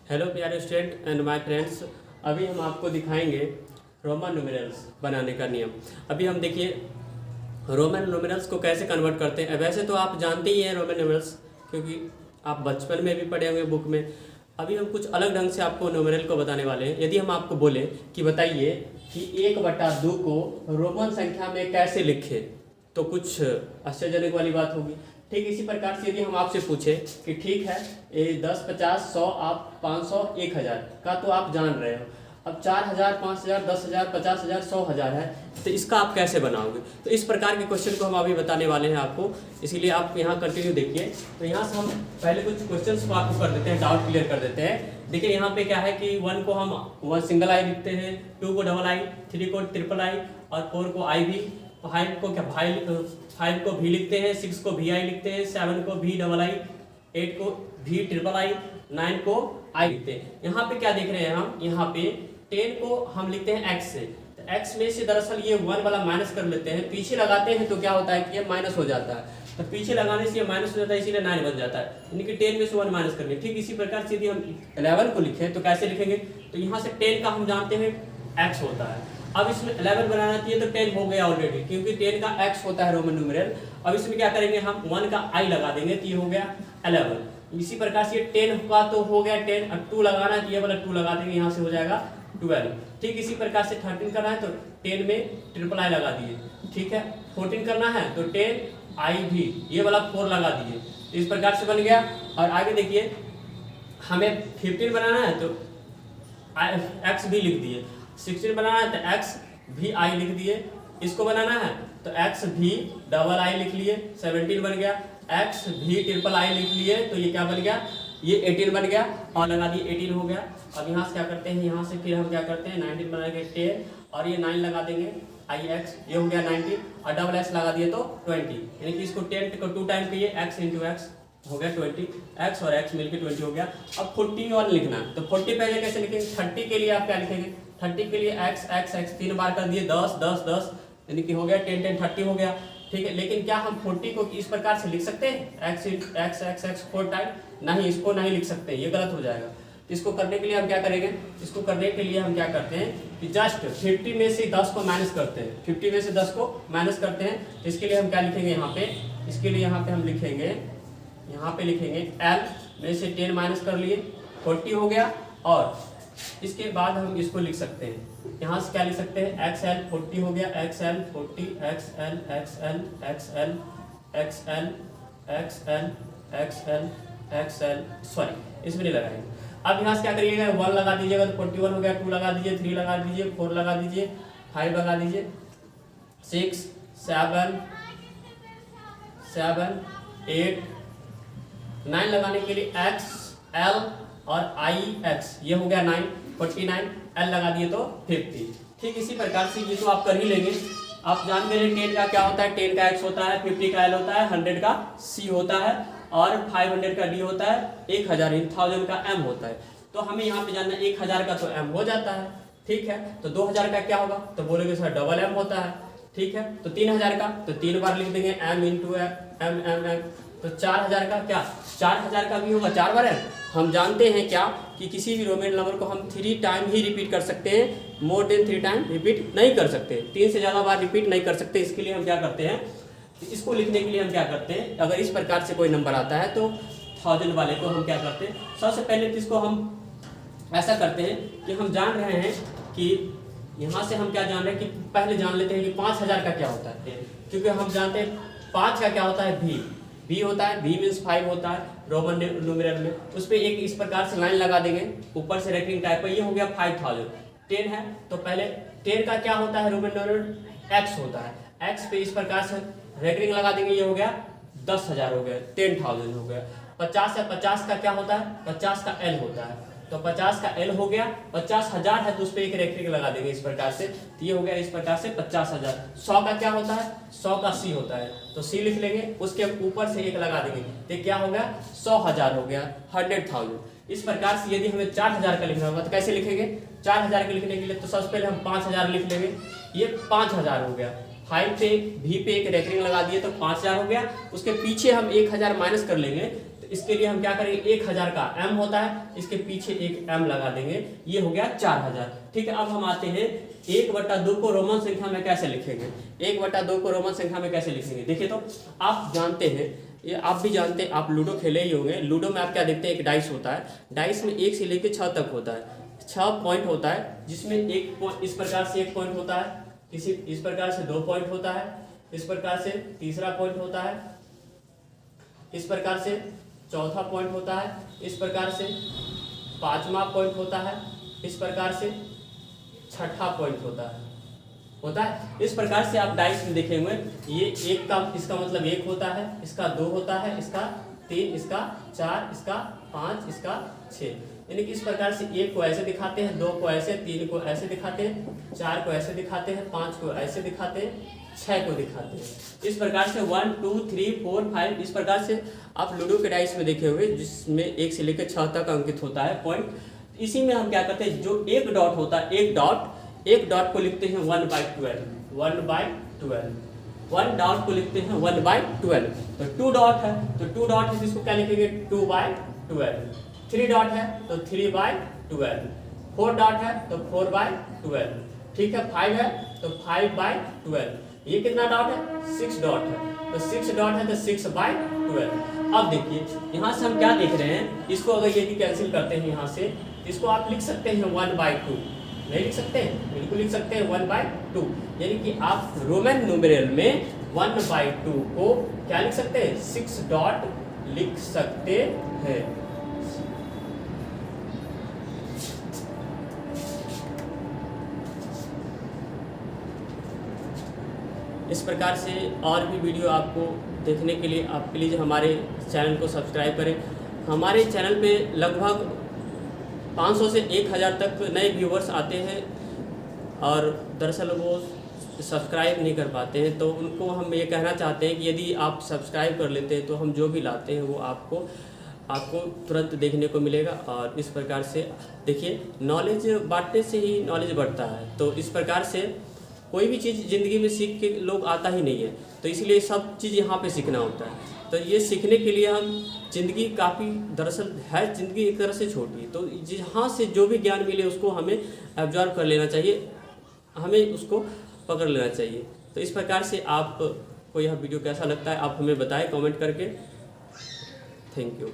Hello प्यारे student and my friends. अभी हम आपको दिखाएंगे रोमन न्यूमेरल्स बनाने का नियम। अभी हम देखिए रोमन न्यूमेरल्स को कैसे कन्वर्ट करते हैं। वैसे तो आप जानते ही हैं रोमन न्यूमेरल्स, क्योंकि आप बचपन में भी पढ़े होंगे बुक में। अभी हम कुछ अलग ढंग से आपको न्यूमेरल को बताने वाले हैं। यदि हम आपको बोले कि बताइए कि 1/2 को रोमन संख्या में कैसे लिखें, तो कुछ आश्चर्यजनक वाली बात होगी। ठीक इसी प्रकार से यदि हम आपसे पूछे कि ठीक है ये 10, 50, 100, आप 500, 1000 का तो आप जान रहे हो। अब 4000, 5000, 10,000, 50,000, 100,000 है, तो इसका आप कैसे बनाओगे। तो इस प्रकार के क्वेश्चन को हम अभी बताने वाले हैं आपको, इसीलिए आप यहाँ कंटिन्यू देखिए। तो यहाँ से हम पहले कुछ क्वेश्चन को आपको कर देते हैं, डाउट क्लियर कर देते हैं। देखिए यहाँ पे क्या है कि 1 को हम 1 सिंगल आई लिखते हैं, 2 को डबल आई, 3 को ट्रिपल आई और 4 को आई भी, 5 को क्या 5 को भी लिखते हैं, 6 को भी आई लिखते हैं, 7 को भी डबल आई, 8 को भी ट्रिपल आई, 9 को आई लिखते हैं। यहाँ पे क्या देख रहे हैं हम, यहाँ पे 10 को हम लिखते हैं x से। तो x में से दरअसल ये 1 वाला माइनस कर लेते हैं, पीछे लगाते हैं तो क्या होता है कि ये माइनस हो जाता है। तो पीछे लगाने से ये माइनस हो जाता है, इसीलिए 9 बन जाता है, यानी कि 10 में से 1 माइनस करके। ठीक इसी प्रकार से यदि हम 11 को लिखें तो कैसे लिखेंगे, तो यहाँ से 10 का हम जानते हैं x होता है। अब इसमें 11 बनाना चाहिए तो 10 हो गया ऑलरेडी, क्योंकि 10 का x होता है रोमन न्यूमेरल। अब इसमें क्या करेंगे, हम 1 का i लगा देंगे तो ये हो गया 11। इसी प्रकार से 10 का तो हो गया 10, अब 2 लगाना चाहिए वाला 2 लगा देंगे, यहाँ से हो जाएगा 12। ठीक इसी प्रकार से 13 करना है तो 10 में ट्रिपल आई लगा दिए। ठीक है, 14 करना है तो 10 आई भी, ये वाला 4 लगा दिए। इस प्रकार से बन गया। और आगे देखिए हमें 15 बनाना है तो x भी लिख दिए, 16 बनाना है तो x भी आई लिख दिए, इसको बनाना है तो x भी डबल आई लिख लिए, 17 बन गया। x भी ट्रिपल आई लिख लिए तो ये क्या बन गया, ये 18 बन गया और लगा दिए 18 हो गया। अब यहाँ से क्या करते हैं, यहाँ से फिर हम क्या करते हैं 19 बनाएंगे 10 और ये 9 लगा देंगे ix, ये हो गया 19 और डबल x लगा दिए तो 20, यानी कि इसको 10 को 2 टाइम किए x इंटू एक्स हो गया 20, x और x मिलकर 20 हो गया। अब 41 लिखना है तो 40 पहले कैसे लिखेंगे, 30 के लिए आप क्या लिखेंगे, 30 के लिए x 3 बार कर दिए 10 10 10, यानी कि हो गया 10 10 30 हो गया। ठीक है, लेकिन क्या हम 40 को इस प्रकार से लिख सकते हैं x 4 टाइम, नहीं, इसको नहीं लिख सकते, ये गलत हो जाएगा। इसको करने के लिए हम क्या करेंगे, इसको करने के लिए हम क्या करते हैं कि जस्ट 50 में से 10 को माइनस करते हैं, 50 में से 10 को माइनस करते हैं। इसके लिए हम क्या लिखेंगे यहाँ पे, इसके लिए यहाँ पे हम लिखेंगे, यहाँ पे लिखेंगे l में से 10 माइनस कर लिए 40 हो गया। और इसके बाद हम इसको लिख सकते हैं, यहाँ से क्या लिख सकते हैं xl 40 हो गया, xl 40, xl xl xl xl xl xl xl sorry इसमें नहीं लगाएंगे। अब यहाँ से क्या करिएगा, 1 लगा दीजिएगा तो 41 हो गया, 2 लगा दीजिए, 3 लगा दीजिए, 4 लगा दीजिए, 5 लगा दीजिए, 6 7 7 8 9 लगाने के लिए x l और i x, ये हो गया 9 49, l लगा दिए तो 50। ठीक इसी प्रकार से ये तो आप कर ही लेंगे। आप जान गए 10 का क्या होता है, 10 का x होता है, 50 का l होता है, 100 का c होता है और 500 का d होता है, 1000 का m होता है। तो हमें यहाँ पे जानना 1000 का तो m हो जाता है। ठीक है, तो 2000 का क्या होगा, तो बोलोगे सर डबल m होता है। ठीक है, तो 3000 का तो 3 बार लिख देंगे m इंटू m। तो 4000 का क्या, 4000 का भी होगा 4 बार है। हम जानते हैं क्या कि किसी भी रोमन नंबर को हम 3 टाइम ही रिपीट कर सकते हैं, मोर देन 3 टाइम रिपीट नहीं कर सकते, 3 से ज़्यादा बार रिपीट नहीं कर सकते। इसके लिए हम क्या करते हैं, इसको लिखने के लिए हम क्या करते हैं, अगर इस प्रकार से कोई नंबर आता है तो 1000 वाले को हम क्या करते हैं, सबसे पहले तो इसको हम ऐसा करते हैं कि हम जान रहे हैं कि यहाँ से हम क्या जान रहे हैं कि पहले जान लेते हैं कि 5000 का क्या होता है, क्योंकि हम जानते हैं 5 का क्या होता है भी होता है, भी मीन्स 5 होता है रोमन न्यूमेरल में। उस पर एक इस प्रकार से लाइन लगा देंगे ऊपर से रेकरिंग टाइप पर, ये हो गया 5000। 10 है तो पहले 10 का क्या होता है रोमन न्यूमेरल, x होता है, x पे इस प्रकार से रेकरिंग लगा देंगे, ये हो गया 10,000 हो गया, 10,000 हो गया। 50 है, 50 का क्या होता है, 50 का l होता है, तो 50 का l हो गया, 50,000 है तो उस पर एक रेकरिंग लगा देंगे इस प्रकार से, तो ये हो गया इस प्रकार से 50,000। 100 का क्या होता है, 100 का c होता है, तो c लिख लेंगे, उसके ऊपर से 1 लगा देंगे, तो क्या हो गया 100,000 हो गया, 100,000। इस प्रकार से यदि हमें 4000 का लिखना होगा तो कैसे लिखेंगे, 4000 के लिखने के लिए तो सबसे पहले हम 5000 लिख लेंगे, ये 5000 हो गया। 5 पे भी पे एक रेकरिंग लगा दिए तो 5000 हो गया, उसके पीछे हम 1000 माइनस कर लेंगे, तो इसके लिए हम क्या करेंगे, 1000 का m होता है, इसके पीछे एक m लगा देंगे, ये हो गया 4000। ठीक है, अब हम आते हैं 1/2 को रोमन संख्या में कैसे लिखेंगे। 1/2 को रोमन संख्या में कैसे लिखेंगे, देखिए तो आप जानते हैं, ये आप भी जानते हैं, आप लूडो खेले ही होंगे। लूडो में आप क्या देखते हैं, एक डाइस होता है, डाइस में 1 से लेकर 6 तक होता है, 6 पॉइंट होता है, जिसमें एक पॉइंट इस प्रकार से 1 पॉइंट होता है, इस प्रकार से 2 पॉइंट होता है, इस प्रकार से तीसरा पॉइंट होता है, इस प्रकार से चौथा पॉइंट होता है, इस प्रकार से 5वां पॉइंट होता है, इस प्रकार से 6ठा पॉइंट होता है। इस प्रकार से आप डाइस में देखे हुए, ये एक का इसका मतलब 1 होता है, इसका 2 होता है, इसका 3, इसका 4, इसका 5, इसका 6, यानी कि इस प्रकार से 1 को ऐसे दिखाते हैं, 2 को ऐसे, 3 को ऐसे दिखाते हैं, 4 को ऐसे दिखाते हैं, 5 को ऐसे दिखाते हैं, 6 को दिखाते हैं। इस प्रकार से 1 2 3 4 5 इस प्रकार से आप लूडो के डाइस में देखे हुए, जिसमें 1 से लेकर 6 तक अंकित होता है पॉइंट। इसी में हम क्या करते हैं, जो एक डॉट होता है, एक डॉट को लिखते हैं 1/12, 1/12, 1 डॉट को लिखते हैं 1/12। तो 2 डॉट है, तो 2 डॉट है, इसको क्या लिखेंगे, 2/12। 3 डॉट है तो 3/12, 4 डॉट है तो 4/12, ठीक है, 5 है तो 5/12, ये कितना डॉट है, 6 डॉट है, तो 6 डॉट है तो 6/12। अब देखिए यहाँ से हम क्या देख रहे हैं, इसको अगर यदि कैंसिल करते हैं यहाँ से, इसको आप लिख सकते हैं 1/2, नहीं लिख सकते हैं, बिल्कुल लिख सकते हैं 1/2, यानी कि आप रोमन न्यूमेरल में 1/2 को क्या लिख सकते हैं, 6 डॉट लिख सकते हैं। इस प्रकार से और भी वीडियो आपको देखने के लिए आप प्लीज़ हमारे चैनल को सब्सक्राइब करें। हमारे चैनल पे लगभग 500 से 1000 तक नए व्यूवर्स आते हैं और दरअसल वो सब्सक्राइब नहीं कर पाते हैं, तो उनको हम ये कहना चाहते हैं कि यदि आप सब्सक्राइब कर लेते हैं तो हम जो भी लाते हैं वो आपको तुरंत देखने को मिलेगा। और इस प्रकार से देखिए, नॉलेज बांटने से ही नॉलेज बढ़ता है, तो इस प्रकार से कोई भी चीज़ ज़िंदगी में सीख के लोग आता ही नहीं है, तो इसलिए सब चीज़ यहाँ पे सीखना होता है। तो ये सीखने के लिए हम ज़िंदगी काफ़ी दरअसल है ज़िंदगी एक तरह से छोटी, तो जहाँ से जो भी ज्ञान मिले उसको हमें एब्जॉर्व कर लेना चाहिए, हमें उसको पकड़ लेना चाहिए। तो इस प्रकार से आपको यह वीडियो कैसा लगता है आप हमें बताएं कमेंट करके। Thank you.